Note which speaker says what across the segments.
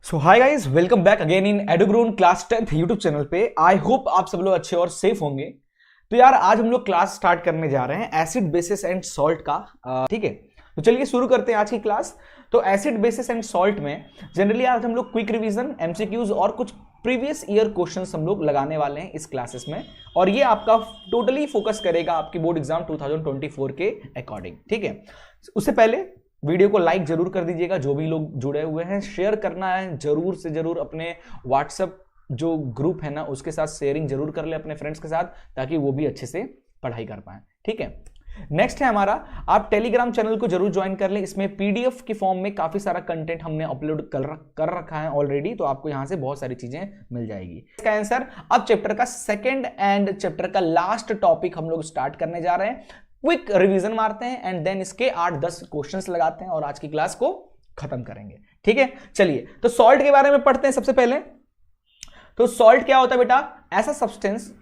Speaker 1: So hi guys, welcome back again in Edugrown class 10th YouTube channel पे। I hope आप सब लोग अच्छे और सेफ होंगे। तो यार आज हम लोग क्लास स्टार्ट करने जा रहे हैं एसिड बेसिस एंड सॉल्ट का। ठीक है, तो चलिए शुरू करते हैं आज की क्लास। तो एसिड बेसिस एंड सॉल्ट में जनरली आज हम लोग क्विक रिवीजन, एमसीक्यूज और कुछ प्रीवियस ईयर क्वेश्चंस हम लोग लगाने वाले हैं इस क्लासेस में, और ये आपका टोटली फोकस करेगा आपकी बोर्ड एग्जाम 2024 के अकॉर्डिंग। ठीक है, उससे पहले वीडियो को लाइक जरूर कर दीजिएगा, जो भी लोग जुड़े हुए हैं शेयर करना है जरूर से जरूर, अपने व्हाट्सएप जो ग्रुप है ना उसके साथ शेयरिंग जरूर कर ले अपने फ्रेंड्स के साथ, ताकि वो भी अच्छे से पढ़ाई कर पाए। ठीक है, नेक्स्ट है हमारा, आप टेलीग्राम चैनल को जरूर ज्वाइन कर लें। इसमें पीडीएफ के फॉर्म में काफी सारा कंटेंट हमने अपलोड कर रखा है ऑलरेडी, तो आपको यहां से बहुत सारी चीजें मिल जाएगी। इसका आंसर अब चैप्टर का सेकंड एंड चैप्टर का लास्ट टॉपिक हम लोग स्टार्ट करने जा रहे हैं। क्विक रिवीजन मारते हैं एंड देन इसके 8-10 क्वेश्चंस लगाते हैं और आज की क्लास को खत्म करेंगे। ठीक है, चलिए तो सॉल्ट के बारे में पढ़ते हैं सबसे पहले। तो सॉल्ट क्या होता है बेटा? ऐसा सब्सटेंस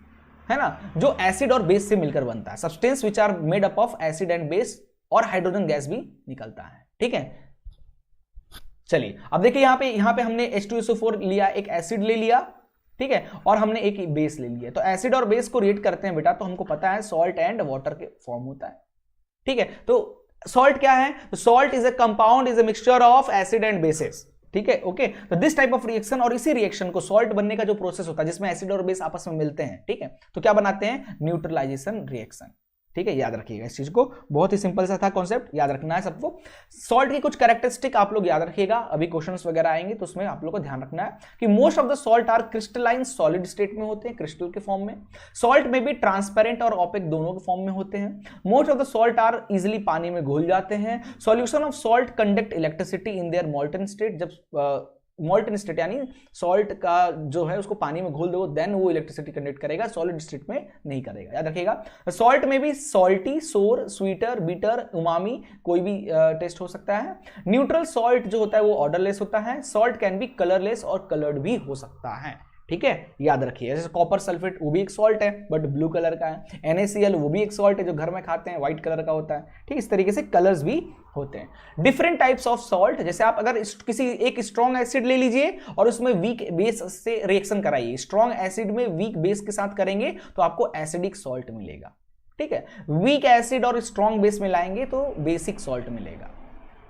Speaker 1: है ना जो एसिड और बेस से मिलकर बनता है। Substance which are made up of acid and base, और हाइड्रोजन गैस भी निकलता है। ठीक है, चलिए अब देखिए यहां पे हमने H2SO4 लिया, एक एसिड ले लिया, ठीक है, और हमने एक बेस ले लिया। तो एसिड और बेस को रिएक्ट करते हैं बेटा, तो हमको पता है सॉल्ट एंड वाटर के फॉर्म होता है। ठीक है, तो सॉल्ट क्या है? Salt is a compound, is a mixture of acid and bases. ठीक है, ओके। तो दिस टाइप ऑफ रिएक्शन, और इसी रिएक्शन को सॉल्ट बनने का जो प्रोसेस होता है जिसमें एसिड और बेस आपस में मिलते हैं, ठीक है, तो क्या बनाते हैं? Neutralisation reaction. ठीक है, याद रखिएगा इस चीज को, बहुत ही सिंपल सा था कॉन्सेप्ट, याद रखना है सबको। सॉल्ट की कुछ कैरेक्टरिस्टिक आप लोग याद रखिएगा, अभी क्वेश्चंस वगैरह आएंगे तो उसमें आप लोग को ध्यान रखना है कि most of the salt are crystalline, solid state में होते हैं, क्रिस्टल के फॉर्म में। सॉल्ट में भी ट्रांसपेरेंट और ऑपेक दोनों के फॉर्म में होते हैं। Most of the salt are easily पानी में घुल जाते हैं। Solution of salt conduct electricity in their molten state. जब मोल्टन स्टेट यानी सॉल्ट का जो है उसको पानी में घोल दो, देन वो इलेक्ट्रिसिटी कंडक्ट करेगा, सॉलिड स्टेट में नहीं करेगा, याद रखिएगा। सॉल्ट में भी सॉल्टी, सोर, स्वीटर, बीटर, उमामी कोई भी टेस्ट हो सकता है। न्यूट्रल सॉल्ट जो होता है वो ऑर्डरलेस होता है। सॉल्ट कैन बी कलरलेस और कलर्ड भी हो सकता है। ठीक है, याद रखिए। जैसे कॉपर सल्फेट वो भी एक सॉल्ट है बट ब्लू कलर का है। NaCl वो भी एक सॉल्ट है जो घर में खाते हैं, व्हाइट कलर का होता है। ठीक, इस तरीके से कलर्स भी होते हैं। डिफरेंट टाइप्स ऑफ सॉल्ट, जैसे आप अगर किसी एक स्ट्रॉन्ग एसिड ले लीजिए और उसमें वीक बेस से रिएक्शन कराइए, स्ट्रॉन्ग एसिड में वीक बेस के साथ करेंगे तो आपको एसिडिक सॉल्ट मिलेगा। ठीक है, वीक एसिड और स्ट्रॉन्ग बेस मिलाएंगे तो बेसिक सॉल्ट मिलेगा।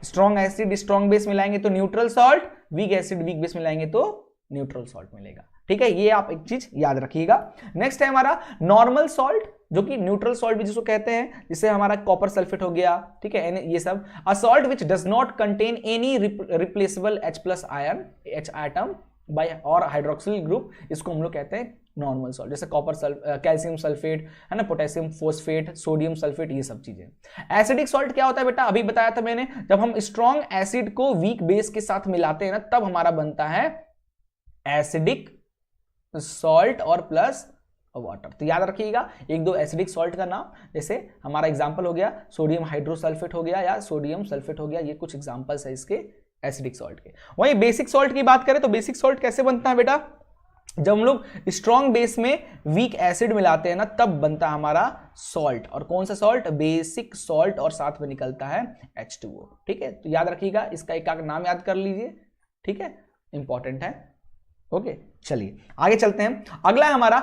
Speaker 1: स्ट्रॉन्ग एसिड स्ट्रॉन्ग बेस मिलाएंगे तो neutral salt, weak acid weak base मिलाएंगे तो न्यूट्रल सॉल्ट मिलेगा। ठीक है, ये आप एक चीज याद रखिएगा। नेक्स्ट है हमारा नॉर्मल सॉल्ट, जो कि न्यूट्रल सॉल्ट भी जिसको कहते हैं, जिससे हमारा कॉपर सल्फेट हो गया। ठीक है, ये सब a salt which does not contain any replaceable H+ ion, H atom by और हाइड्रोक्सिल ग्रुप, इसको हम लोग कहते हैं नॉर्मल सॉल्ट। जैसे कैल्शियम सल्फेट है ना, पोटेशियम फोस्फेट, सोडियम सल्फेट, ये सब चीजें। एसिडिक सॉल्ट क्या होता है बेटा? अभी बताया था मैंने, जब हम स्ट्रॉन्ग एसिड को वीक बेस के साथ मिलाते हैं ना तब हमारा बनता है एसिडिक सॉल्ट और प्लस वाटर। तो याद रखिएगा एक दो एसिडिक सॉल्ट का नाम, जैसे हमारा एग्जांपल हो गया सोडियम हाइड्रोसल्फेट हो गया या सोडियम सल्फेट हो गया, ये कुछ एग्जांपल्स है इसके एसिडिक सॉल्ट के। वहीं बेसिक सॉल्ट की बात करें तो बेसिक सॉल्ट कैसे बनता है बेटा? जब हम लोग स्ट्रॉन्ग बेस में वीक एसिड मिलाते हैं ना तब बनता है हमारा सॉल्ट। और कौन सा सॉल्ट? बेसिक सॉल्ट, और साथ में निकलता है H2O। ठीक है, तो याद रखिएगा, इसका एक नाम याद कर लीजिए। ठीक है, इंपॉर्टेंट है। ओके, चलिए आगे चलते हैं। अगला है हमारा,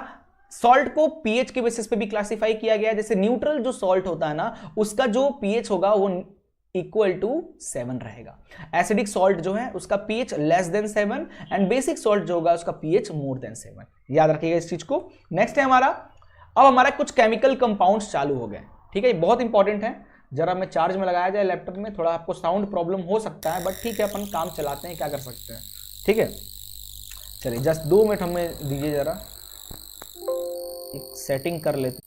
Speaker 1: सॉल्ट को पीएच के बेसिस पे भी क्लासिफाई किया गया है। जैसे न्यूट्रल जो सॉल्ट होता है ना उसका जो पीएच होगा वो इक्वल टू 7 रहेगा। एसिडिक सॉल्ट जो है उसका pH less than 7 and basic salt जो होगा उसका पीएच मोर देन 7। याद रखिएगा इस चीज को। नेक्स्ट है हमारा, अब हमारा कुछ केमिकल कंपाउंड्स चालू हो गए। ठीक है, बहुत इंपॉर्टेंट है, जरा मैं चार्ज में लगाया जाए लैपटॉप में, थोड़ा आपको साउंड प्रॉब्लम हो सकता है बट ठीक है, अपन काम चलाते हैं, क्या कर सकते हैं। ठीक है, चलिए जस्ट 2 मिनट हमें दीजिए, जरा एक सेटिंग कर लेते।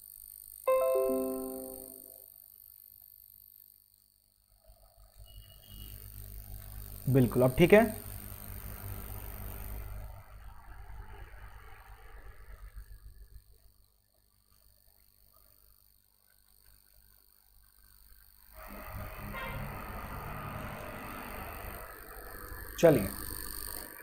Speaker 1: बिल्कुल, अब ठीक है। चलिए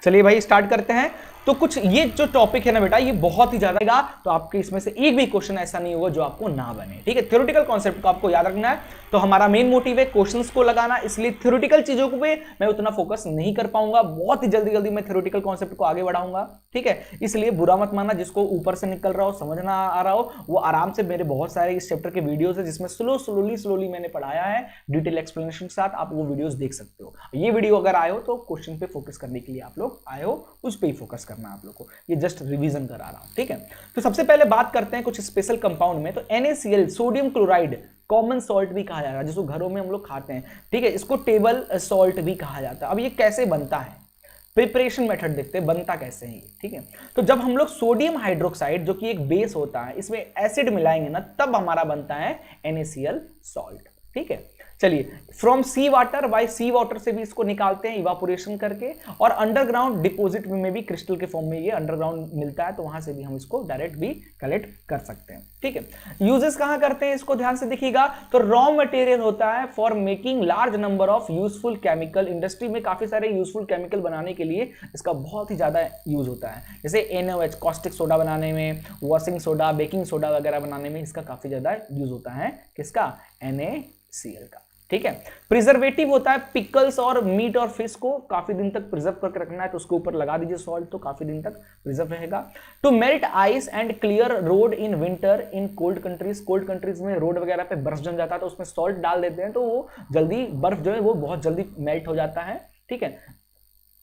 Speaker 1: चलिए भाई स्टार्ट करते हैं। तो कुछ ये जो टॉपिक है ना बेटा, ये बहुत ही ज्यादा, तो आपके इसमें से एक भी क्वेश्चन ऐसा नहीं होगा जो आपको ना बने, ठीक है। थ्योरेटिकल कॉन्सेप्ट को आपको याद रखना है, तो हमारा मेन मोटिव है क्वेश्चंस को लगाना, इसलिए थ्योरेटिकल चीजों पे मैं उतना फोकस नहीं कर पाऊंगा, बहुत ही जल्दी जल्दी मैं थ्योरेटिकल कॉन्सेप्ट को आगे बढ़ाऊंगा, ठीक है। इसलिए बुरा मत मानना, जिसको ऊपर से निकल रहा हो, समझ ना आ रहा हो, वो आराम से, मेरे बहुत सारे इस चैप्टर के वीडियोस है जिसमें स्लोली मैंने पढ़ाया है डिटेल एक्सप्लेनेशन के साथ, आप वो वीडियोस देख सकते हो। ये वीडियो अगर आए हो तो क्वेश्चन पे फोकस करने के लिए आप लोग आए हो, उस पे ही फोकस करना आप लोग को, ये जस्ट रिवीजन करा रहा हूं, ठीक है। तो सबसे पहले बात करते हैं कुछ स्पेशल कंपाउंड में। तो NaCl sodium chloride common salt भी कहा जाता है, जिसको घरों में हम लोग खाते हैं, ठीक है, इसको टेबल सॉल्ट भी कहा जाता है। अब ये कैसे बनता है, प्रिपरेशन मेथड देखते हैं बनता कैसे है ये, ठीक है। तो जब हम लोग सोडियम हाइड्रोक्साइड जो कि एक बेस होता है, इसमें एसिड मिलाएंगे ना, तब हमारा बनता है NaCl सॉल्ट, ठीक है। चलिए, from sea water, by sea water से भी इसको निकालते हैं इवापोरेशन करके, और अंडरग्राउंड डिपॉजिट में भी क्रिस्टल के फॉर्म में ये अंडरग्राउंड मिलता है, तो वहां से भी हम इसको डायरेक्ट भी कलेक्ट कर सकते हैं, ठीक है। यूजेस कहां करते हैं इसको ध्यान से देखिएगा, तो रॉ मटेरियल होता है for making large number of useful chemical, industry में काफी सारे यूजफुल केमिकल बनाने के लिए इसका बहुत ही ज्यादा यूज होता है, जैसे NaOH कॉस्टिक सोडा बनाने में, वॉशिंग सोडा, बेकिंग सोडा वगैरह बनाने में इसका काफी ज्यादा यूज होता है, किसका, NaCl का, ठीक है। प्रिजर्वेटिव होता है, पिकल्स और मीट और फिश को काफी दिन तक प्रिजर्व करके रखना है, तो उसके ऊपर लगा दीजिए सॉल्ट, तो काफी दिन तक प्रिजर्व रहेगा। To melt ice and clear road in winter in cold countries, cold countries में रोड वगैरह पे बर्फ जम जाता है, तो उसमें सॉल्ट डाल देते हैं, तो वो जल्दी बर्फ जो है वो बहुत जल्दी मेल्ट हो जाता है, ठीक है।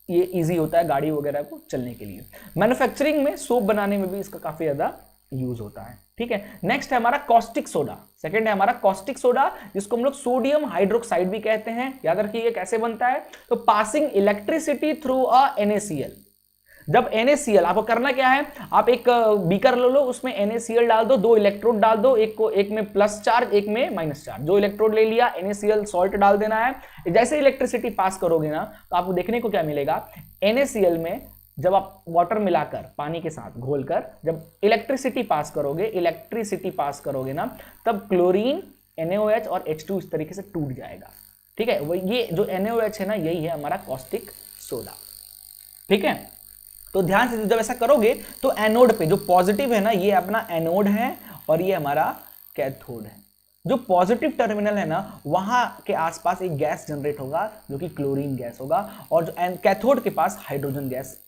Speaker 1: ये इजी होता है गाड़ी वगैरह को चलने के लिए। मैन्युफैक्चरिंग में, सोप बनाने में भी इसका काफी ज्यादा यूज होता है, ठीक है। नेक्स्ट है हमारा कॉस्टिक सोडा, सेकंड है हमारा कॉस्टिक सोडा, जिसको हम लोग सोडियम हाइड्रोक्साइड भी कहते हैं। याद रखिए कैसे बनता है, तो passing electricity through a NaCl। जब NaCl, आपको करना क्या है, आप एक बीकर ले लो, उसमें NaCl डाल दो, 2 इलेक्ट्रोड डाल दो, एक में प्लस चार्ज, एक में माइनस चार्ज, 2 इलेक्ट्रोड ले लिया, NaCl सॉल्ट डाल देना है। जैसे इलेक्ट्रिसिटी पास करोगे ना, तो आपको देखने को क्या मिलेगा, NaCl में जब आप वाटर मिलाकर पानी के साथ घोलकर जब इलेक्ट्रिसिटी पास करोगे ना, तब क्लोरीन, NaOH और H2 इस तरीके से टूट जाएगा, ठीक है। वो ये जो NaOH है ना, यही है हमारा कॉस्टिक सोडा, ठीक है। तो ध्यान से जब ऐसा करोगे तो एनोड पे जो पॉजिटिव है ना, ये अपना एनोड है और ये हमारा कैथोड है। जो पॉजिटिव टर्मिनल है ना, वहां के आसपास एक गैस जनरेट होगा जो कि क्लोरीन गैस होगा, और जो कैथोड के पास हाइड्रोजन गैस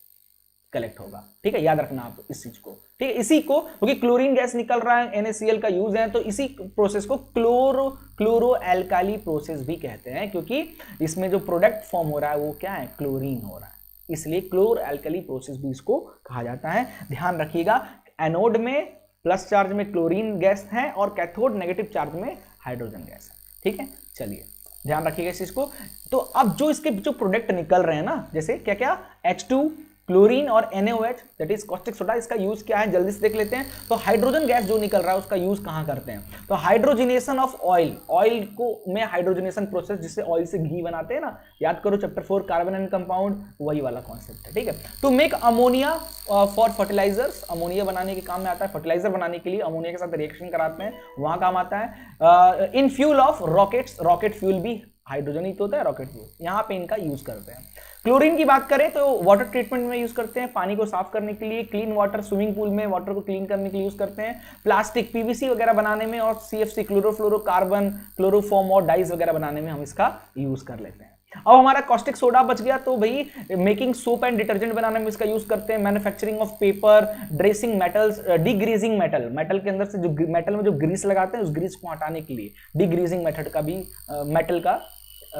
Speaker 1: कलेक्ट होगा, ठीक है। याद रखना आप इस चीज को, ठीक है। इसी को, क्योंकि क्लोरीन गैस निकल रहा है, NaCl का यूज है, तो इसी प्रोसेस को क्लोरो एल्काली प्रोसेस भी कहते हैं, क्योंकि इसमें जो प्रोडक्ट फॉर्म हो रहा है वो क्या है, क्लोरीन हो रहा है, इसलिए क्लोरो एल्काली प्रोसेस भी इसको कहा जाता है। ध्यान रखिएगा, एनोड में प्लस चार्ज में क्लोरीन गैस है और कैथोड नेगेटिव चार्ज में हाइड्रोजन गैस है, ठीक है। चलिए ध्यान रखिएगा इस चीज को। तो अब जो इसके जो प्रोडक्ट निकल रहे हैं ना, जैसे क्या क्या, H2, क्लोरीन और NaOH, that is caustic soda, इसका यूज क्या है जल्दी से देख लेते हैं। तो हाइड्रोजन गैस जो निकल रहा है उसका यूज कहां करते हैं, तो हाइड्रोजनेशन ऑफ ऑयल, ऑयल को में हाइड्रोजनेशन प्रोसेस, जिससे ऑयल से घी बनाते हैं ना, याद करो चैप्टर 4 कार्बन एंड कंपाउंड, वही वाला कॉन्सेप्ट है, ठीक है। To make ammonia for fertilisers, ammonia बनाने के काम में आता है, फर्टिलाइजर बनाने के लिए अमोनिया के साथ रिएक्शन कराते हैं, वहां काम आता है। In fuel of rockets, rocket fuel भी हाइड्रोजन ही तो होता है, रॉकेट फ्यूल, यहां पे इनका यूज करते हैं। क्लोरीन की बात करें तो वाटर ट्रीटमेंट में यूज करते हैं, पानी को साफ करने के लिए, क्लीन वाटर, स्विमिंग पूल में वाटर को क्लीन करने के लिए यूज करते हैं, प्लास्टिक, PVC वगैरह बनाने में, और CFC क्लोरोफ्लोरोकार्बन, क्लोरोफॉर्म और डाइज वगैरह बनाने में हम इसका यूज कर लेते हैं। अब हमारा कॉस्टिक सोडा बच गया, तो भाई मेकिंग सोप एंड डिटर्जेंट बनाने में इसका यूज करते हैं, manufacturing of paper, dressing metals, degreasing metal, metal के अंदर से जो मेटल में जो ग्रीस लगाते हैं उस ग्रीस को हटाने के लिए डिग्रीजिंग मेथड का भी मेटल का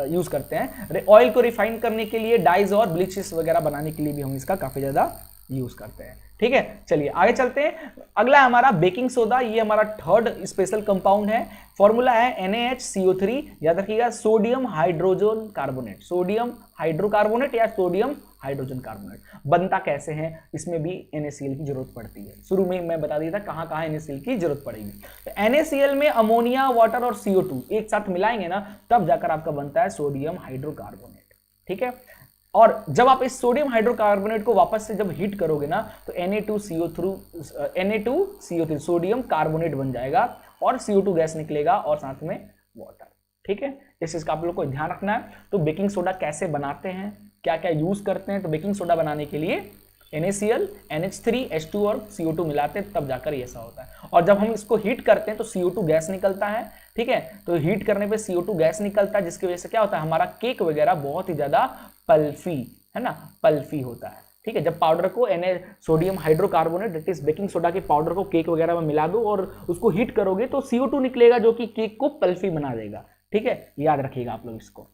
Speaker 1: यूज करते हैं। ऑयल को रिफाइन करने के लिए, डाइज और ब्लीचेस वगैरह बनाने के लिए भी हम इसका काफी ज्यादा यूज करते हैं, ठीक है। चलिए आगे चलते हैं। अगला है हमारा बेकिंग सोडा, ये हमारा थर्ड स्पेशल कंपाउंड है। फॉर्मूला है NaHCO3, याद रखिएगा, sodium hydrogen carbonate, sodium hydrocarbonate या सोडियम हाइड्रोजन कार्बोनेट। बनता कैसे है, इसमें भी NaCl की जरूरत पड़ती है। शुरू में मैं बता दिया था कहां कहां NaCl की जरूरत पड़ेगी। तो NaCl में अमोनिया, वाटर और CO2 एक साथ मिलाएंगे ना, तब जाकर आपका बनता है सोडियम हाइड्रोकार्बोनेट, ठीक है। और जब आप इस सोडियम हाइड्रोकार्बोनेट को वापस से जब हीट करोगे ना, तो Na2CO3 सोडियम कार्बोनेट बन जाएगा और CO2 गैस निकलेगा और साथ में वाटर, ठीक है। इस चीज का आप लोग को ध्यान रखना है। तो बेकिंग सोडा कैसे बनाते हैं, क्या क्या यूज करते हैं, तो बेकिंग सोडा बनाने के लिए NaCl, NH3, H2 और CO2 मिलाते हैं तब जाकर ये ऐसा होता है। और जब हम इसको हीट करते हैं तो CO2 गैस निकलता है, ठीक है। तो हीट करने पे CO2 गैस निकलता है, जिसकी वजह से क्या होता है, हमारा केक वगैरह बहुत ही ज्यादा पल्फी, है ना, पल्फी होता है, ठीक है। जब पाउडर को sodium hydrocarbonate that is baking soda के पाउडर को केक वगैरह में मिला दो और उसको हीट करोगे तो CO2 निकलेगा जो कि केक को पल्फी बना देगा, ठीक है। याद रखिएगा आप लोग इसको।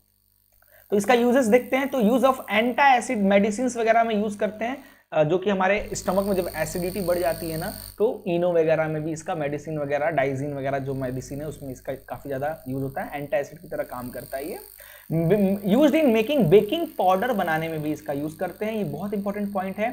Speaker 1: तो इसका यूजेस देखते हैं। तो use of anti acid medicine वगैरह में यूज करते हैं, जो कि हमारे स्टमक में जब एसिडिटी बढ़ जाती है ना, तो इनो वगैरह में भी इसका मेडिसिन वगैरह, डाइजिन वगैरह जो मेडिसिन है उसमें इसका काफी ज्यादा यूज होता है, एंटी एसिड की तरह काम करता है ये। Used in making, baking powder बनाने में भी इसका यूज करते हैं। ये बहुत इंपॉर्टेंट पॉइंट है,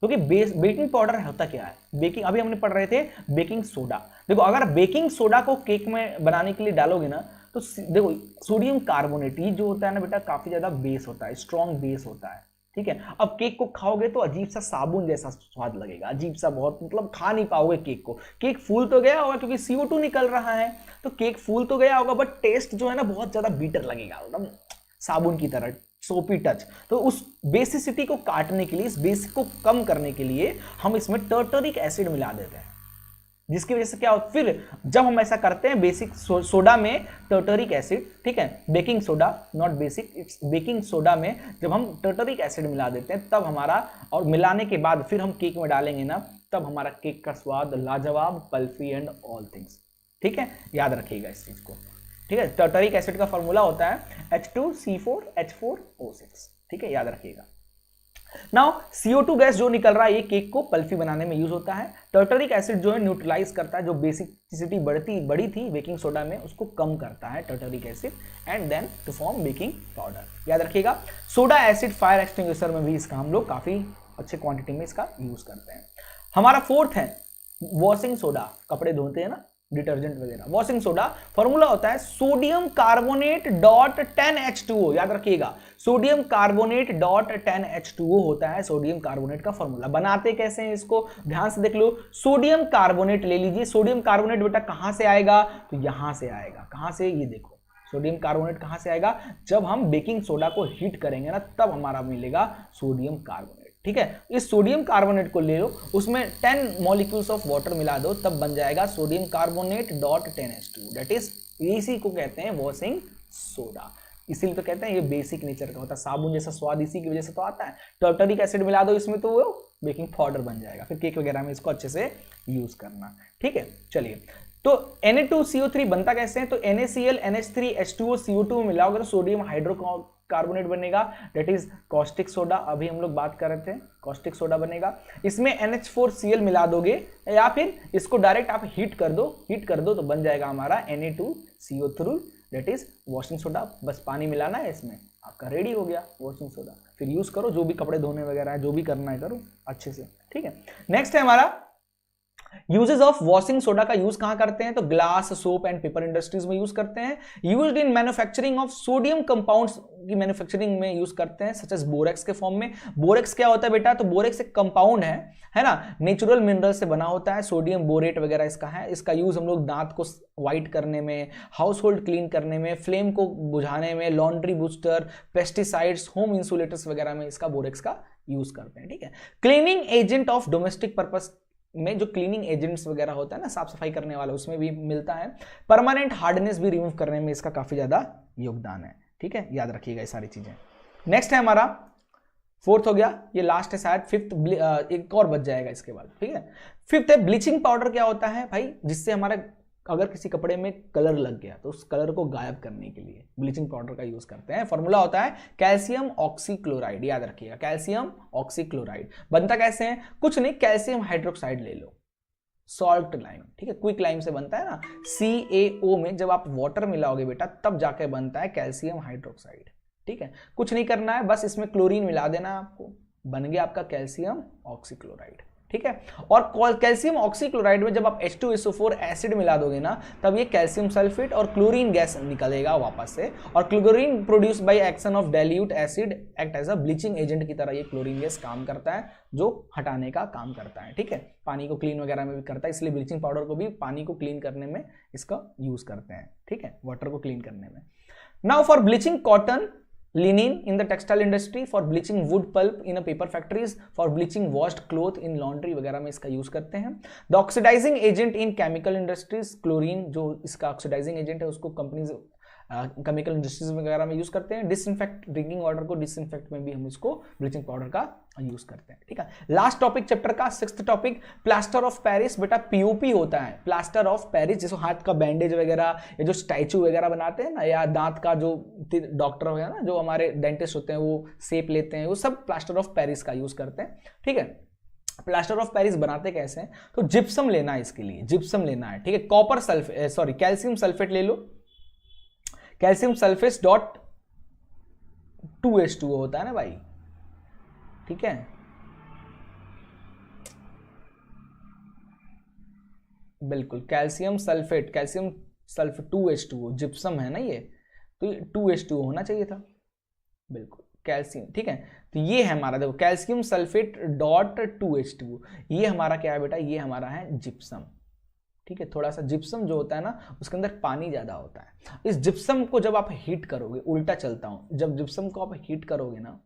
Speaker 1: क्योंकि बेकिंग पाउडर होता क्या है, बेकिंग, अभी हमने पढ़ रहे थे बेकिंग सोडा। देखो अगर बेकिंग सोडा को केक में बनाने के लिए डालोगे ना, तो देखो सोडियम कार्बोनेट ये जो होता है ना बेटा, काफी ज्यादा बेस होता है, स्ट्रॉन्ग बेस होता है, ठीक है। अब केक को खाओगे तो अजीब सा साबुन जैसा स्वाद लगेगा, अजीब सा, बहुत, मतलब खा नहीं पाओगे केक को। केक फूल तो गया होगा क्योंकि CO2 निकल रहा है, तो केक फूल तो गया होगा, बट टेस्ट जो है ना बहुत ज्यादा बीटर लगेगा, एकदम साबुन की तरह, सोपी टच। तो उस बेसिसिटी को काटने के लिए, इस बेसिक को कम करने के लिए हम इसमें टर्टरिक एसिड मिला देते हैं, जिसकी वजह से क्या होता है, फिर जब हम ऐसा करते हैं बेसिक सोडा में टर्टरिक एसिड, ठीक है, baking soda not basic, it's baking soda में जब हम टर्टरिक एसिड मिला देते हैं तब हमारा, और मिलाने के बाद फिर हम केक में डालेंगे ना, तब हमारा केक का स्वाद लाजवाब, पल्फी एंड ऑल थिंग्स, ठीक है। याद रखिएगा इस चीज को, ठीक है। टर्टरिक एसिड का फॉर्मूला होता है H2C4H4O6, ठीक है, याद रखिएगा। नाउ CO2 गैस जो निकल रहा है ये केक को पल्फी बनाने में यूज होता है। टर्टरिक एसिड जो है न्यूट्रलाइज करता है, जो बेसिसिटी बड़ी थी बेकिंग सोडा में उसको कम करता है tartaric acid, and then to form baking powder. याद रखिएगा। सोडा एसिड फायर एक्सटिंग्विशर में भी इसका हम लोग काफी अच्छे क्वांटिटी में इसका यूज करते हैं। हमारा फोर्थ है वॉशिंग सोडा, कपड़े धोते हैं ना, डिटर्जेंट वगैरह। वॉशिंग सोडा फॉर्मूला होता है सोडियम कार्बोनेट डॉट 10H2O। याद रखिएगा, सोडियम कार्बोनेट डॉट 10H2O होता है सोडियम कार्बोनेट का फॉर्मूला। बनाते कैसे हैं इसको ध्यान से देख लो। सोडियम कार्बोनेट ले लीजिए, सोडियम कार्बोनेट बेटा कहां से आएगा, तो यहां से आएगा। कहां से, ये देखो, सोडियम कार्बोनेट कहां से आएगा, जब हम बेकिंग सोडा को हीट करेंगे ना तब हमारा मिलेगा सोडियम कार्बोनेट, ठीक है। इस सोडियम कार्बोनेट को ले लो, उसमें 10 मॉलिक्यूल्स ऑफ वाटर मिला दो, तब बन जाएगा sodium carbonate dot 10H2, that is, इसी को कहते हैं वॉशिंग सोडा। इसीलिए तो कहते हैं ये बेसिक नेचर का होता है, साबुन जैसा स्वाद इसी की वजह से तो आता है। टर्टरिक एसिड मिला दो इसमें तो वो बेकिंग पाउडर बन जाएगा, फिर केक वगैरह में इसको अच्छे से यूज करना, ठीक है। चलिए, तो Na2CO3 बनता कैसे है, तो NaCl, NH3, H2O, CO2 में मिलाओगे तो सोडियम हाइड्रोकार्बोनेट बनेगा, दैट इज कॉस्टिक सोडा। अभी हम लोग बात कर रहे थे, कॉस्टिक सोडा बनेगा। इसमें NH4Cl मिला दोगे या फिर इसको डायरेक्ट आप हीट कर दो तो बन जाएगा हमारा Na2CO3, that is washing soda. बस पानी मिलाना है इसमें, आपका रेडी हो गया वॉशिंग सोडा। फिर यूज करो, जो भी कपड़े धोने वगैरह है, जो भी करना है करो अच्छे से, ठीक है। नेक्स्ट है हमारा यूजेस ऑफ वॉशिंग सोडा का यूज कहां करते हैं, तो glass, soap and paper industries में यूज करते हैं। Used in manufacturing of sodium compounds की मैन्युफैक्चरिंग में यूज करते हैं, सच एज बोरेक्स के फॉर्म में। बोरेक्स क्या होता है बेटा, तो बोरेक्स एक कंपाउंड है ना, नेचुरल मिनरल से बना होता है, सोडियम बोरेट वगैरह इसका है। इसका यूज हम लोग दांत को व्हाइट करने में, हाउस होल्ड क्लीन करने में, फ्लेम को बुझाने में, laundry booster, pesticides, home insulators वगैरह में इसका बोरेक्स का यूज करते हैं, ठीक है। Cleaning agent of domestic purpose में, जो क्लीनिंग एजेंट्स वगैरह होता है ना, साफ सफाई करने वाला, उसमें भी मिलता है। परमानेंट हार्डनेस भी रिमूव करने में इसका काफी ज्यादा योगदान है, ठीक है। याद रखिएगा ये सारी चीजें। नेक्स्ट है हमारा, फोर्थ हो गया, ये लास्ट है शायद, फिफ्थ एक और बच जाएगा इसके बाद, ठीक है। फिफ्थ है ब्लीचिंग पाउडर। क्या होता है भाई, जिससे हमारा अगर किसी कपड़े में कलर लग गया तो उस कलर को गायब करने के लिए ब्लीचिंग पाउडर का यूज करते हैं। फॉर्मूला होता है कैल्शियम ऑक्सीक्लोराइड। याद रखिएगा, कैल्शियम ऑक्सीक्लोराइड। बनता कैसे है, कुछ नहीं, कैल्शियम हाइड्रोक्साइड ले लो, सॉल्ट लाइम, ठीक है, क्विक लाइम से बनता है ना, CaO में जब आप वाटर मिलाओगे बेटा तब जाके बनता है कैल्शियम हाइड्रोक्साइड, ठीक है। कुछ नहीं करना है, बस इसमें क्लोरीन मिला देना है आपको, बन गया आपका कैल्शियम ऑक्सीक्लोराइड, ठीक है। और कैल्शियम ऑक्सीक्लोराइड में जब आप H2SO4 एसिड मिला दोगे ना, तब ये कैल्शियम सल्फेट और क्लोरीन गैस निकलेगा वापस से, और chlorine produce by action of dilute acid act as a bleaching agent की तरह ये क्लोरीन गैस काम करता है, जो हटाने का काम करता है, ठीक है। पानी को क्लीन वगैरह में भी करता है, इसलिए ब्लीचिंग पाउडर को भी पानी को क्लीन करने में इसका यूज करते हैं, ठीक है, वाटर को क्लीन करने में। Now for bleaching cotton, linen in the textile industry, for bleaching wood pulp in a paper factories, for bleaching washed cloth in laundry वगैरह में इसका यूज करते हैं। The oxidising agent in chemical industries, chlorine जो इसका oxidising agent है उसको companies chemical industries वगैरह में यूज करते हैं। डिसइंफेक्ट, ड्रिंकिंग वाटर को डिसइंफेक्ट में भी हम इसको ब्लीचिंग पाउडर का यूज करते हैं। ठीक है, लास्ट टॉपिक चैप्टर का, sixth topic, plaster of Paris. बेटा पीओपी होता है प्लास्टर ऑफ पेरिस, जिसको हाथ का बैंडेज वगैरह या जो स्टैचू वगैरह बनाते हैं ना, या दांत का जो डॉक्टर वगैरह ना, जो हमारे डेंटिस्ट होते हैं वो शेप लेते हैं, वो सब प्लास्टर ऑफ पेरिस का यूज करते हैं। ठीक है, प्लास्टर ऑफ पेरिस बनाते कैसे हैं, तो जिप्सम लेना है, इसके लिए जिप्सम लेना है। ठीक है, copper sulphate, sorry calcium sulphate ले लो, कैल्शियम सल्फेट डॉट 2H2O होता है ना भाई। ठीक है, बिल्कुल कैल्शियम सल्फेट 2H2O, जिप्सम है ना ये, तो ये 2H2O होना चाहिए था, बिल्कुल कैल्शियम। ठीक है, तो ये है हमारा, देखो कैल्शियम सल्फेट डॉट 2H2O, ये हमारा क्या है बेटा, ये हमारा है जिप्सम। ठीक है, थोड़ा सा जिप्सम जो होता है ना उसके अंदर पानी ज्यादा होता है। इस जिप्सम को जब आप हीट करोगे, उल्टा चलता हूं, जब जिप्सम को आप हीट करोगे ना,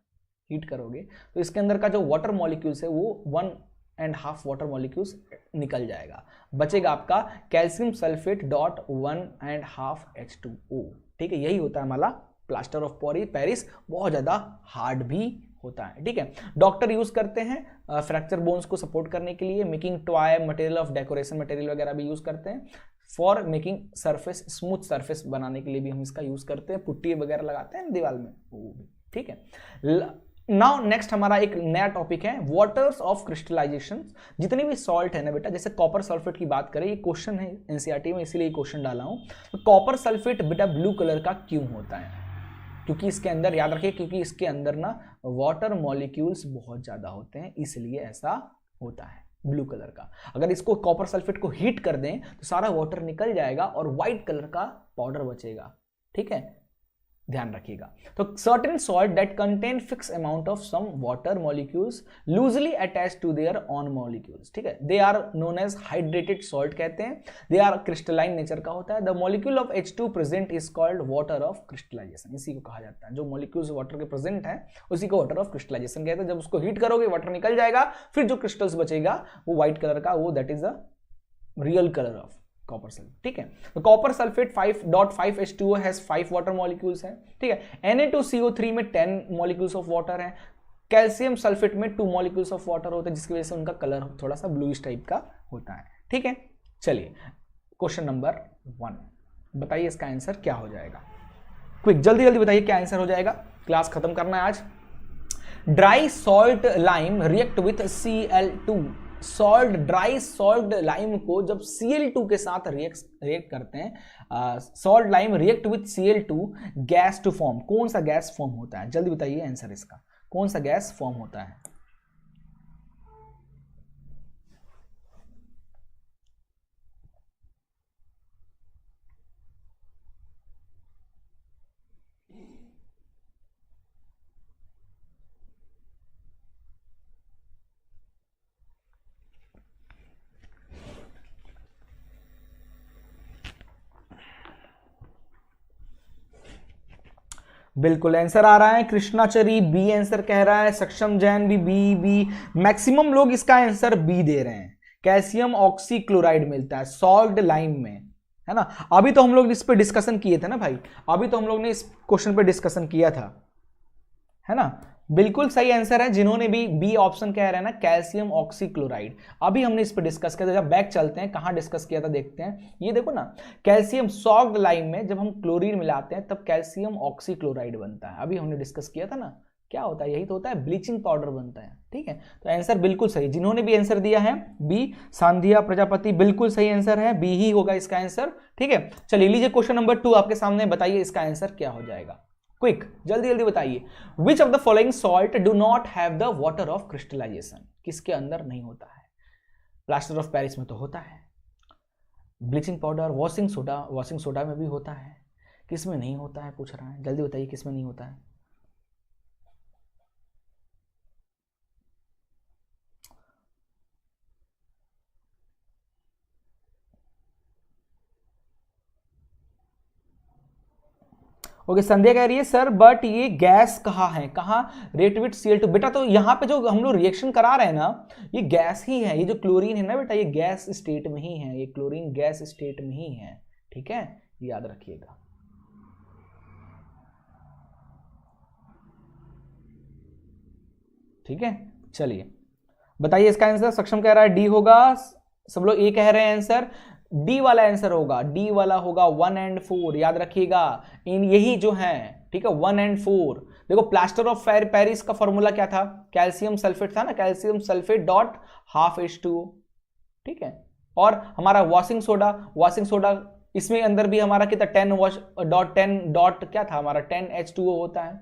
Speaker 1: हीट करोगे तो इसके अंदर का जो वाटर मॉलिक्यूल्स है वो 1.5 वाटर मॉलिक्यूल्स निकल जाएगा, बचेगा आपका कैल्शियम सल्फेट डॉट 1.5 H2O। ठीक है, यही होता है हमारा प्लास्टर ऑफ पेरिस, बहुत ज्यादा हार्ड भी होता है। ठीक है, डॉक्टर यूज करते हैं फ्रैक्चर बोन्स को सपोर्ट करने के लिए, making toy, material of decoration material वगैरह भी यूज करते हैं, for making surface, smooth surface बनाने के लिए भी हम इसका यूज करते हैं, पुट्टी वगैरह लगाते हैं दीवार में वो भी। ठीक है, नाउ नेक्स्ट हमारा एक नया टॉपिक है वाटर्स ऑफ क्रिस्टलाइजेशन। जितने भी सॉल्ट है ना बेटा, जैसे कॉपर सल्फेट की बात करें, ये क्वेश्चन है एनसीईआरटी में, इसीलिए क्वेश्चन डाला हूं। तो कॉपर सल्फेट बेटा ब्लू कलर का क्यों होता है, क्योंकि इसके अंदर, याद रखिए, क्योंकि इसके अंदर ना वाटर मॉलिक्यूल्स बहुत ज्यादा होते हैं, इसलिए ऐसा होता है ब्लू कलर का। अगर इसको कॉपर सल्फेट को हीट कर दें तो सारा वाटर निकल जाएगा और व्हाइट कलर का पाउडर बचेगा। ठीक है, ध्यान रखिएगा। तो certain salt that contain fix amount of some water molecules loosely attached to their on molecules. ठीक है, they are known as hydrated salt कहते हैं, दे आर क्रिस्टलाइन नेचर का होता है। The molecule of H2 present is called water of crystallisation, इसी को कहा जाता है, जो मॉलिक्यूल्स वाटर के प्रेजेंट है उसी को वाटर ऑफ क्रिस्टलाइजेशन कहते हैं। जब उसको हीट करोगे वाटर निकल जाएगा, फिर जो क्रिस्टल्स बचेगा वो व्हाइट कलर का, वो that is the real colour of copper sulphate. ठीक है, तो copper sulphate 5.5 H2O has 5 water molecules हैं। ठीक है, Na2CO3 में 10 मॉलिक्यूल्स ऑफ वाटर हैं, कैल्शियम सल्फेट में 2 मॉलिक्यूल्स ऑफ वाटर होते हैं, जिसकी वजह से उनका कलर थोड़ा सा ब्लूइश टाइप का होता है। ठीक है, चलिए क्वेश्चन नंबर 1 बताइए, इसका आंसर क्या हो जाएगा, क्विक जल्दी जल्दी बताइए क्या आंसर हो जाएगा, क्लास खत्म करना है आज। Dry salt lime react with Cl2, salt, dry salt lime को जब Cl2 के साथ रिएक्ट करते हैं, salt lime react with Cl2 gas to form, कौन सा गैस फॉर्म होता है, जल्दी बताइए आंसर इसका, कौन सा गैस फॉर्म होता है। बिल्कुल आंसर आ रहा है, कृष्णाचरी बी आंसर कह रहा है, सक्षम जैन भी बी, मैक्सिमम लोग इसका आंसर बी दे रहे हैं। कैल्शियम ऑक्सीक्लोराइड मिलता है सॉल्ट लाइम में, है ना। अभी तो हम लोग इस पे डिस्कशन किए थे ना भाई, अभी तो हम लोग ने इस क्वेश्चन पे डिस्कशन किया था, है ना। बिल्कुल सही आंसर है, जिन्होंने भी बी ऑप्शन कह रहे हैं ना, कैल्शियम ऑक्सीक्लोराइड, अभी हमने इस पे डिस्कस किया था। जब बैक चलते हैं कहां डिस्कस किया था देखते हैं, ये देखो ना, कैल्शियम सॉल्ट लाइम में जब हम क्लोरीन मिलाते हैं तब कैल्शियम ऑक्सीक्लोराइड बनता है, अभी हमने डिस्कस किया था ना, क्या होता है, यही तो होता है, ब्लीचिंग पाउडर बनता है। ठीक है, तो आंसर बिल्कुल सही, जिन्होंने भी आंसर दिया है बी, सांधिया प्रजापति, बिल्कुल सही आंसर है, बी ही होगा इसका आंसर। ठीक है, चलिए लीजिए क्वेश्चन नंबर 2 आपके सामने, बताइए इसका आंसर क्या हो जाएगा, क्विक जल्दी जल्दी बताइए। Which of the following salt do not have the water of crystallisation, किसके अंदर नहीं होता है, प्लास्टर ऑफ पेरिस में तो होता है, ब्लीचिंग पाउडर, वॉशिंग सोडा में भी होता है, किस में नहीं होता है पूछ रहा है, जल्दी बताइए किस में नहीं होता है। ओके, संध्या कह रही है सर बट ये गैस कहाँ है, कहाँ, रेट विथ Cl2। बेटा तो यहाँ पे जो हम लोग रिएक्शन करा रहे हैं ना, ये गैस ही है, ये जो क्लोरीन है ना बेटा, ये गैस स्टेट में ही है, ये क्लोरीन गैस स्टेट में ही है, ठीक है, याद रखिएगा। ठीक है, चलिए बताइए इसका आंसर। सक्षम कह रहा है डी होगा, सब लोग ए कह रहे हैं आंसर, डी वाला आंसर होगा, डी वाला होगा 1 and 4, याद रखिएगा इन यही जो है, ठीक है, 1 and 4। देखो प्लास्टर ऑफ पेरिस का फॉर्मूला क्या था, कैल्शियम सल्फेट था ना, calcium sulphate dot half H2O, ठीक है। और हमारा वॉशिंग सोडा इसमें अंदर भी हमारा कितना 10 डॉट क्या था हमारा 10 H2O होता है,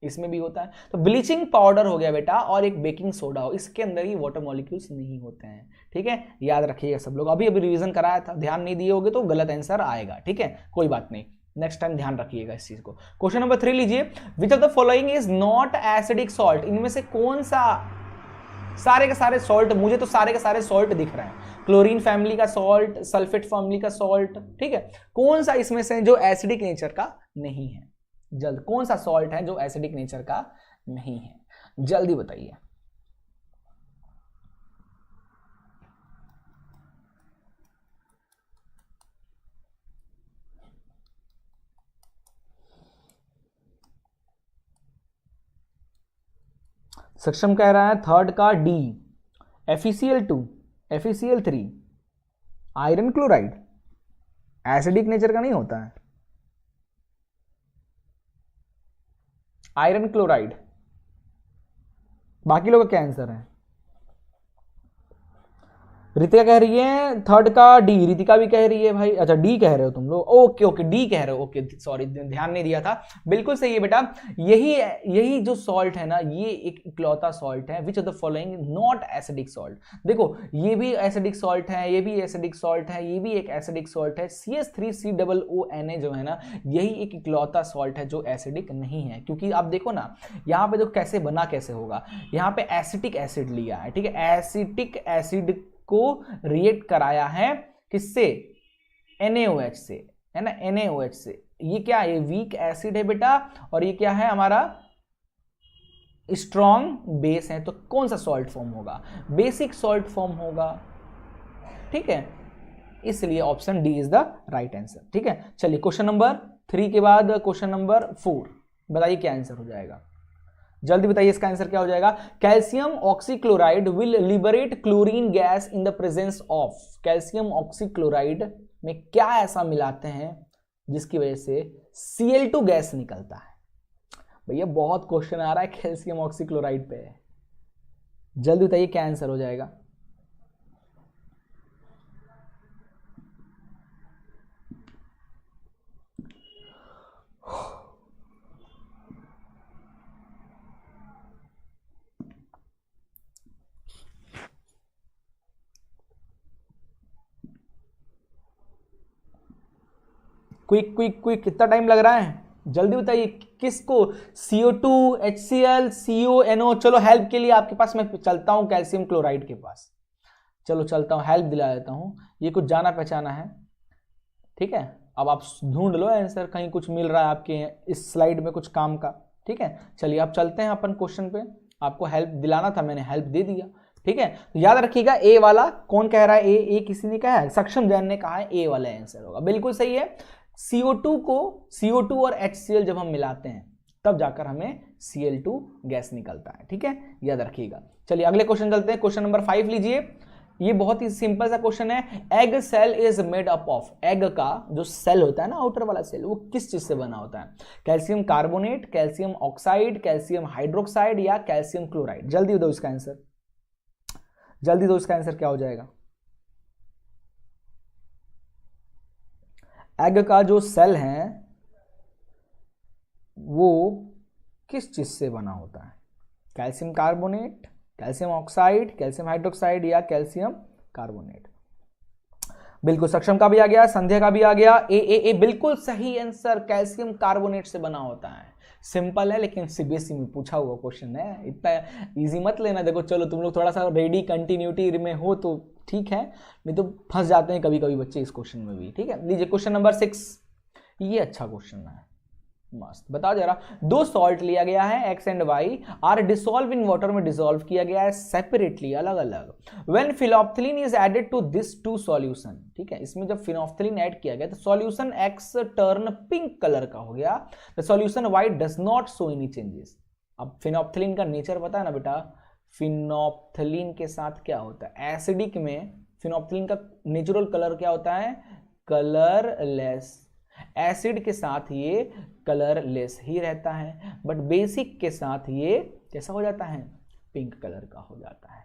Speaker 1: इसमें भी होता है। तो ब्लीचिंग पाउडर हो गया बेटा, और एक बेकिंग सोडा हो, इसके अंदर ही वाटर मॉलिक्यूल्स नहीं होते हैं, ठीक है, याद रखिएगा सब लोग। अभी रिवीजन कराया था, ध्यान नहीं दिए होगे तो गलत आंसर आएगा, ठीक है, कोई बात नहीं, नेक्स्ट टाइम ध्यान रखिएगा इस चीज को। क्वेश्चन नंबर 3 लीजिए, विच of the following is not acidic salt, इनमें से कौन सा, सारे के सारे सॉल्ट, मुझे तो सारे के सारे सॉल्ट दिख रहे हैं, क्लोरीन फैमिली का सॉल्ट, सल्फेट फैमिली का सॉल्ट, ठीक है, कौन सा इसमें से जो एसिडिक नेचर का नहीं है, जल्द कौन सा सॉल्ट है जो एसिडिक नेचर का नहीं है, जल्दी बताइए। सक्षम कह रहा है थर्ड का D, FeCl2, FeCl3, iron chloride acidic nature का नहीं होता है, आयरन क्लोराइड। बाकी लोगों का क्या आंसर है? रितिका कह रही है थर्ड का डी, रितिका भी कह रही है भाई, अच्छा डी कह रहे हो तुम लोग, ओके ओके डी कह रहे हो, ओके सॉरी ध्यान नहीं दिया था, बिल्कुल सही है बेटा, यही जो सॉल्ट है ना, ये एक इकलौता सॉल्ट है विच of the following not acidic salt. देखो ये भी एसिडिक सॉल्ट है, ये भी एसिडिक सॉल्ट है, ये भी एक एसिडिक सॉल्ट है, CH3COONA जो है ना, यही एक इकलौता सॉल्ट है जो एसिडिक नहीं है। क्योंकि आप देखो ना यहाँ पे जो कैसे बना कैसे होगा, यहाँ पे एसिटिक एसिड लिया है, ठीक है, एसिटिक एसिड को रिएक्ट कराया है किससे, NaOH से, है ना, NaOH से। ये क्या है, ये वीक एसिड है बेटा, और ये क्या है हमारा स्ट्रॉन्ग बेस है, तो कौन सा सॉल्ट फॉर्म होगा, बेसिक सॉल्ट फॉर्म होगा, ठीक है, इसलिए option D is the right answer, ठीक है। चलिए क्वेश्चन नंबर 3 के बाद क्वेश्चन नंबर 4, बताइए क्या आंसर हो जाएगा, जल्दी बताइए इसका आंसर क्या हो जाएगा। Calcium oxychloride will liberate chlorine gas in the presence of, calcium oxychloride में क्या ऐसा मिलाते हैं जिसकी वजह से Cl2 गैस निकलता है। भैया बहुत क्वेश्चन आ रहा है कैल्शियम ऑक्सीक्लोराइड पे, जल्दी बताइए क्या आंसर हो जाएगा। क्विक क्विक क्विक, कितना टाइम लग रहा है, जल्दी बताइए किसको, CO2, HCl, CONO। चलो हेल्प के लिए आपके पास मैं चलता हूं कैल्शियम क्लोराइड के पास, चलो चलता हूं, हेल्प दिला देता हूं, ये कुछ जाना पहचाना है, ठीक है। अब आप ढूंढ लो आंसर, कहीं कुछ मिल रहा है आपके इस स्लाइड में कुछ काम का, ठीक है। चलिए अब चलते हैं अपन क्वेश्चन पे, आपको हेल्प दिलाना था, मैंने हेल्प दे दिया, ठीक है। तो याद रखिएगा ए वाला, कौन कह रहा है ए किसी ने कहा है, सक्षम जैन ने कहा है ए वाला आंसर होगा, बिल्कुल सही है। CO2 और HCl जब हम मिलाते हैं तब जाकर हमें Cl2 गैस निकलता है, ठीक है, याद रखिएगा। चलिए अगले क्वेश्चन चलते हैं, क्वेश्चन नंबर 5 लीजिए। ये बहुत ही सिंपल सा क्वेश्चन है, egg cell is made up of, egg का जो सेल होता है ना, आउटर वाला सेल, वो किस चीज से बना होता है, calcium carbonate, calcium oxide, calcium hydroxide या कैल्शियम क्लोराइड, जल्दी दो इसका आंसर, जल्दी दो इसका आंसर क्या हो जाएगा। एग का जो सेल है वो किस चीज से बना होता है, calcium carbonate, calcium oxide, calcium hydroxide या कैल्शियम कार्बोनेट। बिल्कुल सक्षम का भी आ गया, संध्या का भी आ गया, ए बिल्कुल सही आंसर, कैल्शियम कार्बोनेट से बना होता है। सिंपल है लेकिन सीबीएसई में पूछा हुआ क्वेश्चन है, इतना इजी मत लेना। देखो चलो तुम लोग थोड़ा सा रेडी कंटिन्यूटी में हो तो ठीक है, नहीं तो फंस जाते हैं कभी कभी बच्चे इस क्वेश्चन में भी, ठीक है। लीजिए क्वेश्चन नंबर 6, ये अच्छा क्वेश्चन है, मस्त। बताओ जरा, दो सॉल्ट लिया गया है x and y are dissolve in water में डिसॉल्व किया गया है सेपरेटली, अलग अलग। When phenolphthalein is added to this two solution, ठीक है, इसमें जब फिनोल्फथालीन ऐड किया गया तो solution x turn pink colour का हो गया, the solution y does not show any changes. अब फिनोल्फथालीन का नेचर पता है ना बेटा, फिनोल्फथालीन के साथ क्या होता है, एसिडिक में फिनोल्फथालीन का नेचुरल कलर क्या होता है, कलरलेस। एसिड के साथ ये कलरलेस ही रहता है, बट बेसिक के साथ ये कैसा हो जाता है, पिंक कलर का हो जाता है।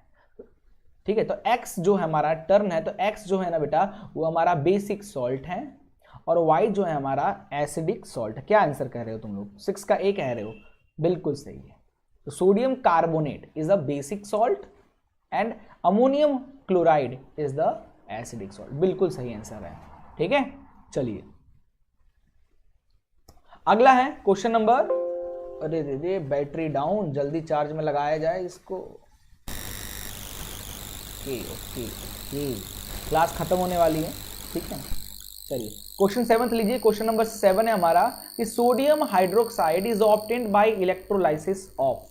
Speaker 1: ठीक है, तो X जो है हमारा टर्न है, तो X जो है ना बेटा वो हमारा बेसिक सॉल्ट है और Y जो है हमारा एसिडिक सॉल्ट है। क्या आंसर कह रहे हो तुम लोग, 6 का A कह रहे हो, बिल्कुल सही है। तो sodium carbonate is a basic salt and ammonium chloride is the acidic salt, बिल्कुल सही आंसर है। ठीक है, चलिए अगला है क्वेश्चन नंबर, अरे दे बैटरी डाउन, जल्दी चार्ज में लगाया जाए इसको। ओके ओके ओके, क्लास खत्म होने वाली है, ठीक है। चलिए क्वेश्चन 7 लीजिए। क्वेश्चन नंबर 7 है हमारा कि sodium hydroxide is obtained by electrolysis of.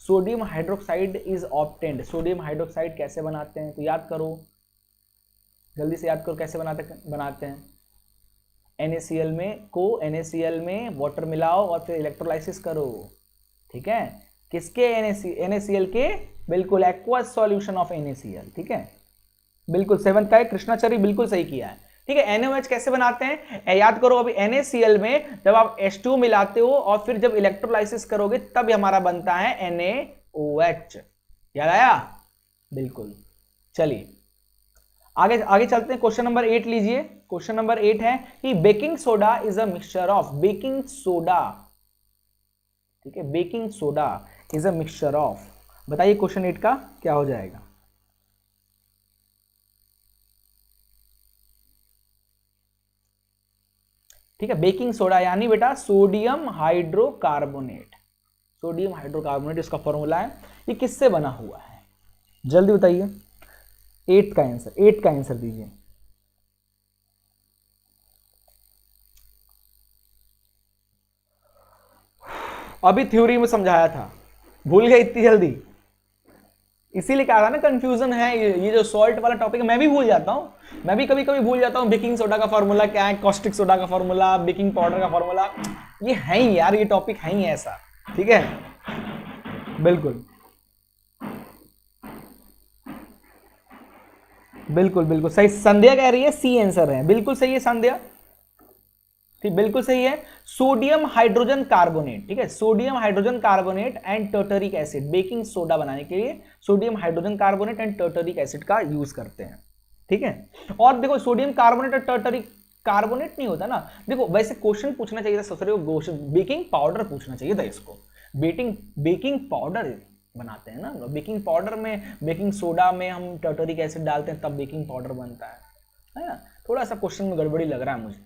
Speaker 1: Sodium hydroxide is obtained, sodium hydroxide कैसे बनाते हैं, तो याद करो, जल्दी से याद करो कैसे बनाते हैं। NaCl में वाटर मिलाओ और फिर इलेक्ट्रोलाइसिस करो, ठीक है। किसके, NaCl के, बिल्कुल एक्वस सॉल्यूशन ऑफ NaCl, ठीक है, बिल्कुल 7 का है, कृष्णाचार्य बिल्कुल सही किया है। ठीक है, NaOH कैसे बनाते हैं, याद करो, अभी NaCl में जब आप H2 मिलाते हो और फिर जब इलेक्ट्रोलाइसिस करोगे तब हमारा बनता है NaOH, याद आया, बिल्कुल। चलिए आगे चलते हैं, क्वेश्चन नंबर 8 लीजिए। क्वेश्चन नंबर 8 है कि baking soda is a mixture of, baking soda, ठीक है, baking soda is a mixture of, बताइए क्वेश्चन 8 का क्या हो जाएगा। ठीक है, बेकिंग सोडा यानी बेटा सोडियम हाइड्रोकार्बोनेट, सोडियम हाइड्रोकार्बोनेट इसका फॉर्मूला है। ये किससे बना हुआ है, जल्दी बताइए, 8 का आंसर दीजिए। अभी थ्योरी में समझाया था, भूल गए इतनी जल्दी, इसीलिए कहा था ना कंफ्यूजन है। ये जो सॉल्ट वाला टॉपिक है मैं भी भूल जाता हूँ, मैं भी कभी कभी भूल जाता हूँ बेकिंग सोडा का फॉर्मूला क्या है, कॉस्टिक सोडा का फॉर्मूला, बेकिंग पाउडर का फॉर्मूला, ये है ही यार, ये टॉपिक है ही ऐसा, ठीक है, बिल्कुल बिल्कुल बिल्कुल सही। संध्या कह रही है सी आंसर है, बिल्कुल सही है संध्या, ठीक, बिल्कुल सही है। सोडियम हाइड्रोजन कार्बोनेट, ठीक है, sodium hydrogen carbonate and tartaric acid, baking soda बनाने के लिए sodium hydrogen carbonate and tartaric acid का यूज करते हैं, ठीक है। और देखो सोडियम कार्बोनेट और टर्टरिक कार्बोनेट नहीं होता ना, देखो वैसे क्वेश्चन पूछना चाहिए था ससुरे को, बेकिंग पाउडर पूछना चाहिए था इसको, बेकिंग पाउडर बनाते हैं ना, बेकिंग पाउडर में, बेकिंग सोडा में हम टर्टरिक एसिड डालते हैं तब बेकिंग पाउडर बनता है ना। थोड़ा सा क्वेश्चन में गड़बड़ी लग रहा है मुझे,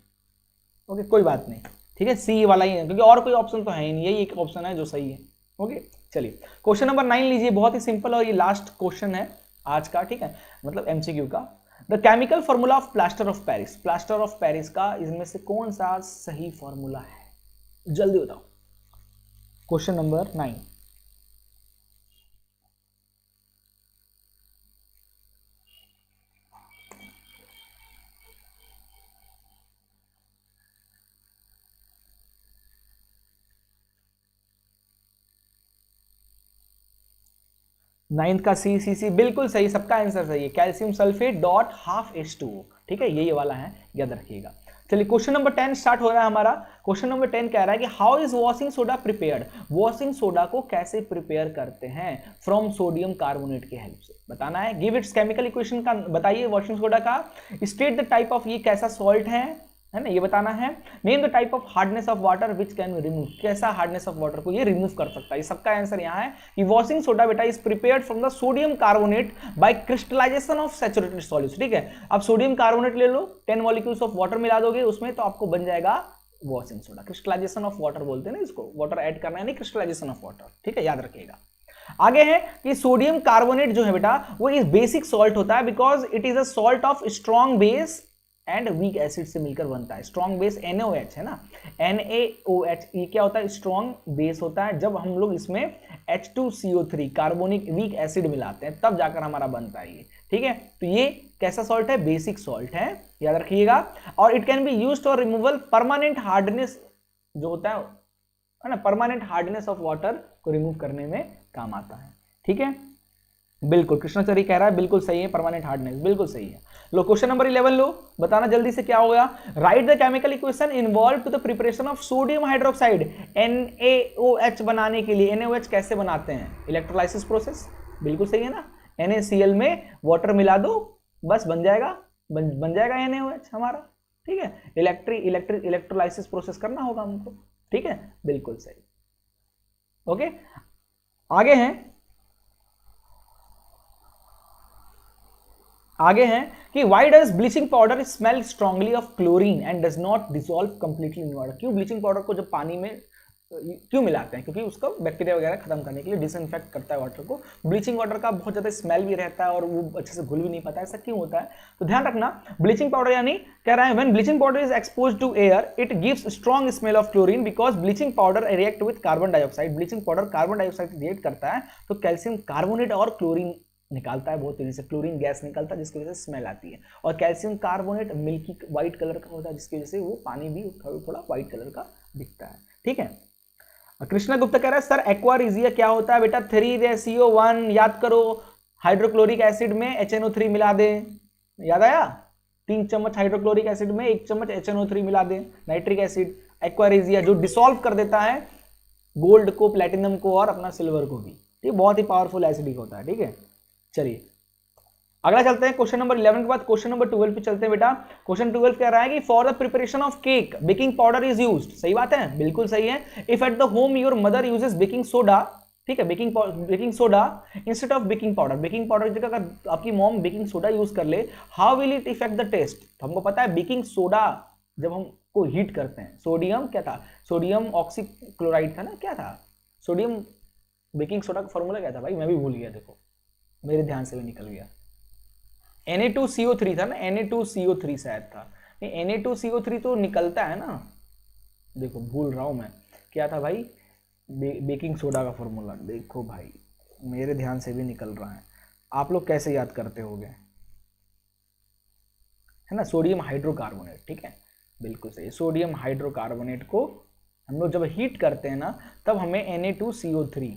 Speaker 1: ओके कोई बात नहीं, ठीक है, सी वाला ही है क्योंकि और कोई ऑप्शन तो है ही नहीं, यही एक ऑप्शन है जो सही है। ओके चलिए क्वेश्चन नंबर 9 लीजिए, बहुत ही सिंपल और ये लास्ट क्वेश्चन है आज का, ठीक है, मतलब MCQ का। The chemical formula of plaster of Paris, plaster of Paris का इसमें से कौन सा सही फॉर्मूला है, जल्दी बताओ। क्वेश्चन नंबर 9, नाइन्थ का सी बिल्कुल सही, सबका आंसर सही है, calcium sulphate dot half H2O, ठीक है, यही वाला है, याद रखिएगा। चलिए क्वेश्चन नंबर 10 स्टार्ट हो रहा है हमारा। क्वेश्चन नंबर 10 कह रहा है कि how is washing soda prepared, washing soda को कैसे प्रिपेयर करते हैं फ्रॉम सोडियम कार्बोनेट की हेल्प से, बताना है। गिव इट्स केमिकल इक्वेशन का बताइए वॉशिंग सोडा का, स्टेट द टाइप ऑफ, ये कैसा सॉल्ट है ना, ये बताना है। Name the type of hardness of water which can remove, कैसा हार्डनेस ऑफ वाटर को ये रिमूव कर सकता है, ये सबका आंसर यहाँ है कि वॉशिंग सोडा बेटा is prepared from the sodium carbonate by crystallisation of saturated solutes, ठीक है। अब सोडियम कार्बोनेट ले लो, 10 मॉलिक्यूल्स ऑफ वाटर मिला दोगे उसमें तो आपको बन जाएगा washing soda, crystallisation of water बोलते हैं ना इसको, वाटर ऐड करना है नहीं, क्रिस्टलाइजेशन ऑफ वाटर, ठीक है, याद रखिएगा। आगे है कि सोडियम कार्बोनेट जो है बेटा वो इस बेसिक सॉल्ट होता है because it is a salt of strong base and weak acid से मिलकर बनता है। स्ट्रॉन्ग बेस NaOH है ना, NaOH ये क्या होता है, स्ट्रॉन्ग बेस होता है। जब हम लोग इसमें H2CO3 कार्बोनिक वीक एसिड मिलाते हैं तब जाकर हमारा बनता है ये, ठीक है। तो ये कैसा सॉल्ट है, बेसिक सॉल्ट है, याद रखिएगा। और it can be used for removal permanent hardness जो होता है ना, परमानेंट हार्डनेस ऑफ वाटर को रिमूव करने में काम आता है, ठीक है। बिल्कुल कृष्णाचारी कह रहा है बिल्कुल सही है, परमानेंट हार्डनेस बिल्कुल सही है। लो क्वेश्चन नंबर 11 लो, बताना जल्दी से क्या होगा। Write the chemical equation involve to the preparation of sodium hydroxide NaOH बनाने के लिए। NaOH कैसे बनाते हैं, इलेक्ट्रोलाइसिस प्रोसेस, बिल्कुल सही है ना। NaCl में वाटर मिला दो बस बन जाएगा, बन जाएगा NaOH हमारा, ठीक है। इलेक्ट्रोलाइसिस प्रोसेस करना होगा हमको, ठीक है, बिल्कुल सही। ओके आगे हैं कि why does bleaching powder smell strongly of chlorine and does not dissolve completely in water. क्यों ब्लीचिंग पाउडर को जब पानी में क्यों मिलाते हैं, क्योंकि उसका बैक्टीरिया वगैरह खत्म करने के लिए, डिसइंफेक्ट करता है वाटर को। ब्लीचिंग वाटर का बहुत ज्यादा स्मेल भी रहता है और वो अच्छे से घुल भी नहीं पाता है, ऐसा क्यों होता है, तो ध्यान रखना। ब्लीचिंग पाउडर यानी कह रहा है when bleaching powder is exposed to air it gives strong smell of chlorine because bleaching powder react with carbon dioxide. Bleaching powder carbon dioxide react करता है तो कैल्शियम कार्बोनेट और क्लोरीन निकालता है, बहुत तेजी से क्लोरीन गैस निकलता है जिसकी वजह से स्मेल आती है। और calcium carbonate milky white colour का होता है जिसकी वजह से वो पानी भी थोड़ा व्हाइट कलर का दिखता है, ठीक है। कृष्णा गुप्ता कह रहा है सर एक्वारिजिया क्या होता है बेटा, 3:1 याद करो, हाइड्रोक्लोरिक एसिड में HNO3 मिला दें, याद आया, 3 चम्मच हाइड्रोक्लोरिक एसिड में 1 चम्मच HNO3 मिला दें, नाइट्रिक एसिड, एक्वारिजिया जो डिसॉल्व कर देता है गोल्ड को, प्लेटिनम को और अपना सिल्वर को भी, ठीक, बहुत ही पावरफुल एसिडिक होता है, ठीक है। चलिए अगला चलते हैं, क्वेश्चन नंबर 11 के बाद क्वेश्चन नंबर 12 पे चलते हैं बेटा। क्वेश्चन 12 कह रहा है कि for the preparation of cake baking powder is used. सही बात है, बिल्कुल सही है। If at the home your mother uses baking soda, ठीक है, baking soda instead of baking powder, baking powder की जगह अगर आपकी मॉम बेकिंग सोडा यूज कर ले, how will it effect the taste. तो हमको पता है बेकिंग सोडा जब हम को हीट करते हैं, सोडियम क्या था, सोडियम ऑक्सीक्लोराइड था ना, क्या था सोडियम, बेकिंग सोडा का फॉर्मूला क्या था भाई, मैं भी भूल गया, देखो मेरे ध्यान से भी निकल गया। Na2CO3 था ना, Na2CO3 शायद था, नहीं Na2CO3 तो निकलता है ना, देखो भूल रहा हूं मैं, क्या था भाई, बेकिंग सोडा का फॉर्मूला, देखो भाई मेरे ध्यान से भी निकल रहा है, आप लोग कैसे याद करते होगे, है ना, सोडियम हाइड्रोकार्बोनेट, ठीक है, बिल्कुल सही। सोडियम हाइड्रोकार्बोनेट को हम लोग जब हीट करते हैं ना तब हमें Na2CO3,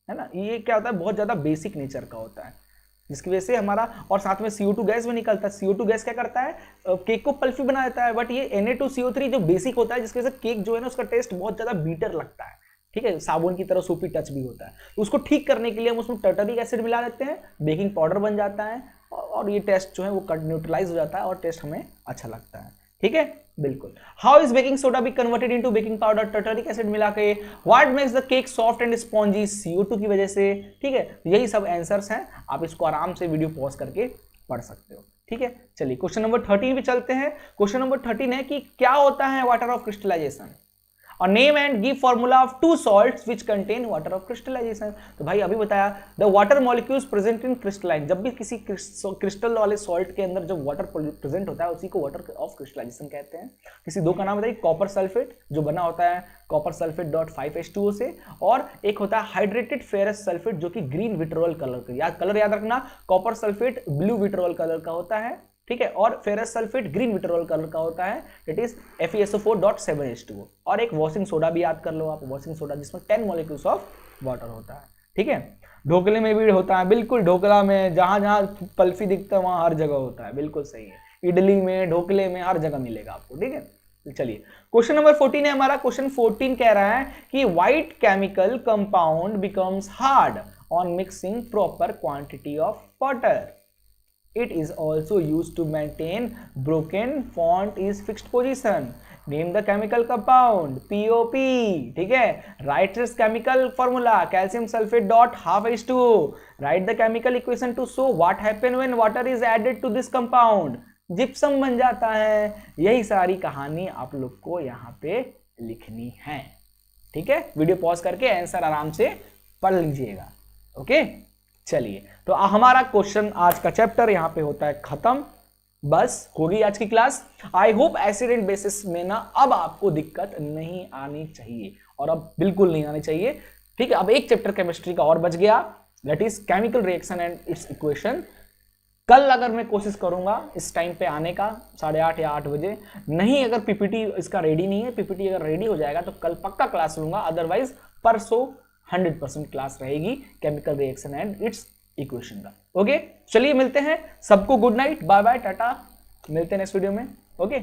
Speaker 1: है ना, ये क्या होता है, बहुत ज्यादा बेसिक नेचर का होता है जिसकी वजह से हमारा, और साथ में CO2 गैस भी निकलता है। CO2 गैस क्या करता है, केक को पल्फी बना देता है, बट ये Na2CO3 जो बेसिक होता है जिसकी वजह से केक जो है ना उसका टेस्ट बहुत ज्यादा बीटर लगता है, ठीक है, साबुन की तरह सोपी टच भी होता है। तो उसको ठीक करने के लिए हम उसमें टर्टरिक एसिड मिला देते हैं, बेकिंग पाउडर बन जाता है और ये टेस्ट जो है वो न्यूट्रलाइज हो जाता है और टेस्ट हमें अच्छा लगता है, ठीक है, बिल्कुल। How is baking soda be converted into baking powder, tartaric acid मिला के। What makes the cake soft and spongy, CO2 की वजह से, ठीक है। यही सब आंसर्स हैं, आप इसको आराम से वीडियो पॉज करके पढ़ सकते हो, ठीक है। चलिए क्वेश्चन नंबर 13 पे चलते हैं। क्वेश्चन नंबर 13 है कि क्या होता है वाटर ऑफ क्रिस्टलाइजेशन, और name and give formula of 2 salts which contain water of crystallization। तो भाई अभी बताया, the water molecules present in crystalline, जब भी किसी क्रिस्टल वाले सॉल्ट के अंदर जब वाटर प्रेजेंट होता है उसी को वाटर ऑफ क्रिस्टलाइजेशन कहते हैं। किसी दो का नाम बताइए, कॉपर सल्फेट जो बना होता है कॉपर सल्फेट .5H2O से, और एक होता है हाइड्रेटेड फेरस सल्फेट जो कि ग्रीन विट्रोल कलर का, कलर याद रखना, copper sulphate blue vitriol colour का होता है, ठीक है, और ferrous sulphate green vitriol colour का होता है, इट इज FeSO4.7H2O। और एक वॉशिंग सोडा भी याद कर लो आप, वॉशिंग सोडा जिसमें 10 मॉलिक्यूल्स ऑफ वाटर होता है, ठीक है। ढोकले में भी होता है, बिल्कुल, ढोकला में जहां जहां पल्फी दिखता है वहां हर जगह होता है, बिल्कुल सही है, इडली में, ढोकले में, हर जगह मिलेगा आपको, ठीक है। चलिए क्वेश्चन नंबर 14 है हमारा। क्वेश्चन 14 कह रहा है कि white chemical compound becomes hard on mixing proper quantity of water. It is also used to maintain broken font is fixed position. Name the chemical compound, POP, ठीक है। Write this chemical formula, calcium sulfate dot half H2O. Write the chemical equation to show what happen when water is added to this compound. Gypsum बन जाता है। यही सारी कहानी आप लोग को यहाँ पे लिखनी है, ठीक है। वीडियो पॉज करके आंसर आराम से पढ़ लीजिएगा, ओके। चलिए तो हमारा क्वेश्चन आज का चैप्टर यहां पे होता है खत्म। बस हो गई आज की class. I hope acid and bases में ना अब आपको दिक्कत नहीं आनी चाहिए, और अब बिल्कुल नहीं आनी चाहिए। ठीक है, अब एक चैप्टर केमिस्ट्री का और बच गया, that is chemical reaction and its equation. कल अगर मैं कोशिश करूंगा इस टाइम पे आने का 8:30 या 8 बजे, नहीं अगर पीपीटी इसका रेडी नहीं है, पीपीटी अगर रेडी हो जाएगा तो कल पक्का क्लास लूंगा, अदरवाइज परसों 100% क्लास रहेगी chemical reaction and its equation का। ओके, चलिए मिलते हैं, सबको गुड नाइट, बाय बाय, टाटा, मिलते हैं नेक्स्ट वीडियो में। ओके।